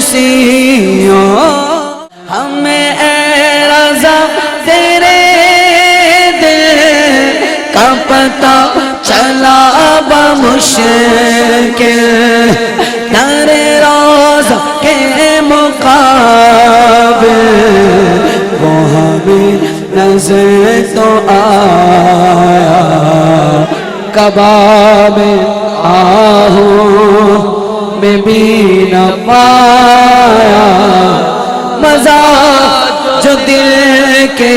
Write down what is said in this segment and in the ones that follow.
خوشیوں ہمیں اے رضا تیرے دل کا پتہ چلا بمشکل در روضہ کے مقابل وہ ہمیں نظر تو آیا کعبہ میں آہوں میں بھی نہ پایا مزہ جو دل کے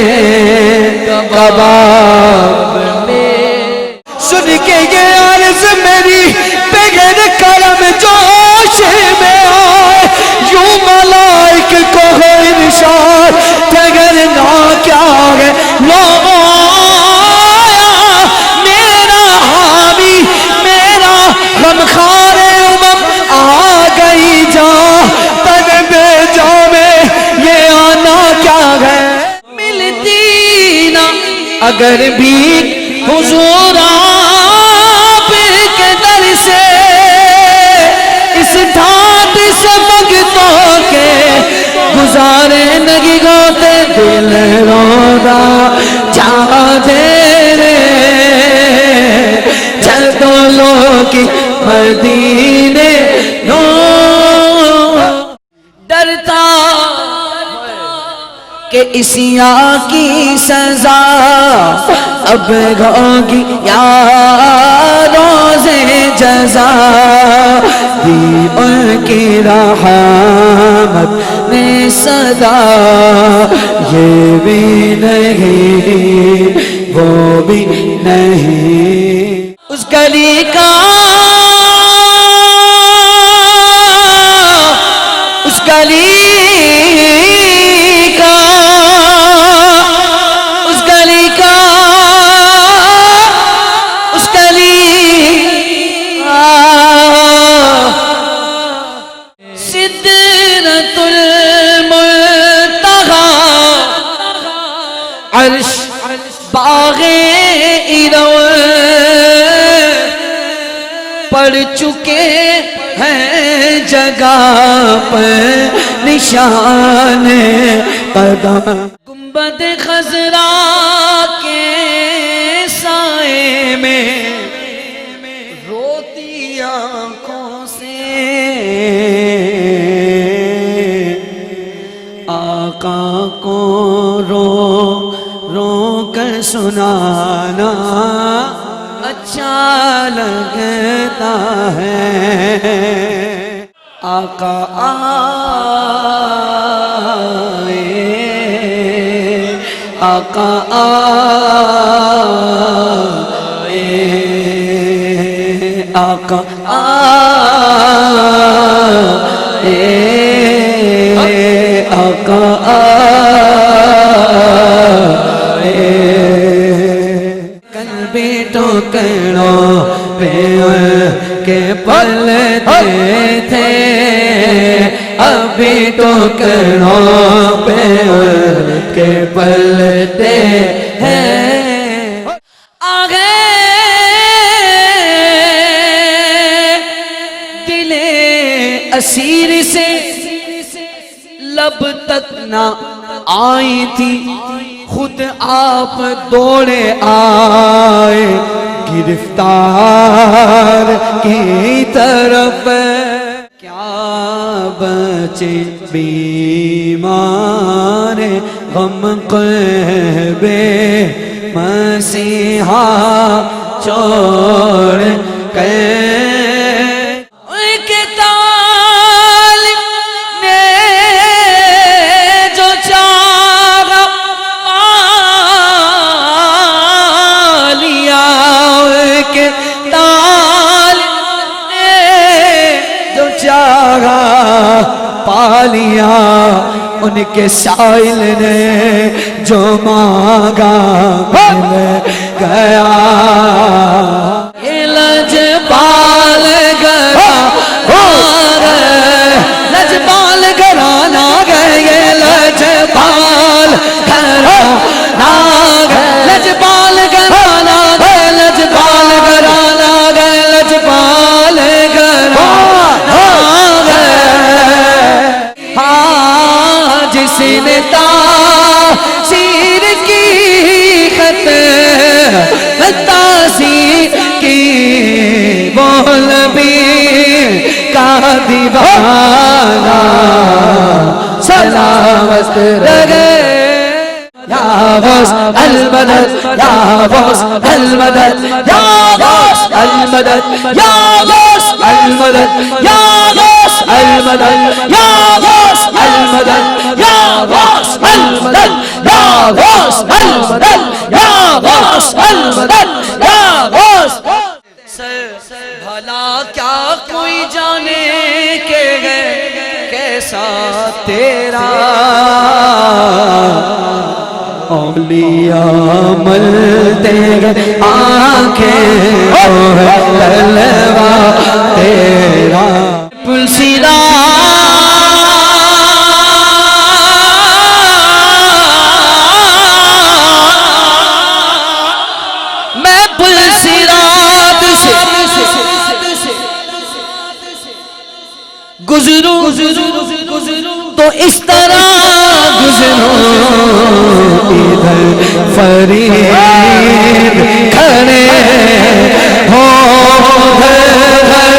کباب میں سن کے یہ عرض میری بغیر کرم جوش میں آئے یوں ملائک کو ہے ارشاد بغیر نہ کیا ہے لو آیا میرا حامی میرا غمخوار امم آ گئی جا تن بے جا میں یہ آنا کیا ہے ملتی نہ اگر بھی حضور آپ کے در سے اس ڈھانٹ سے مگتوں کے گزارے نگی گوتے دل رودا جا دے رے جلدوں لوگ کی مدینے نو ڈرتا کہ اسیا کی سزا اب ہوگی یا روزے جزا دی ان کی رحمت نے صدا یہ بھی نہیں وہ بھی نہیں اس گلی کا اس گلی عرش باغ ایران پڑ چکے ہیں جگہ پر نشان قدم گنبد خضرا کے سائے میں روتی آنکھوں سے آقا کو رو کر سنانا اچھا لگتا ہے آقا آئے آقا آئے آقا آئے آقا ٹوکروں پہ کے پلتے تھے ابھی ٹوکروں پہ کے پلتے ہیں آگے دل اسیر سے لب تک نہ آئی تھی خود آپ دوڑے آئے گرفتار کی طرف کیا بچے بیمار غم قلبے مسیحا چھوڑ کے پالیا ان کے سائل نے جو مانگا مل گیا لجپال گھرانا گئے لجپال گھرانا گئے لجپال گھرانا گئے لجپال گھرانا گئے لجپال گھرانا گئے ساسی کی بول بھی کا دیوانہ سلامت رہے یا غوث المدد یا غوث المدد یا غوث المدد یا غوث المدد یا غوث المدد یا غوث المدد یا غوث المدد یا غوث المدد یا غوث المدد یا غوث بھلا کیا کوئی جانے کہ ہے کیسا تیرا اولیاء ملتے گئے آنکھیں تلوا تیرا پلسیرا میں پلسیرات سے گزروں تو اس طرح گزروں ادھر فرید کھڑے ہو ادھر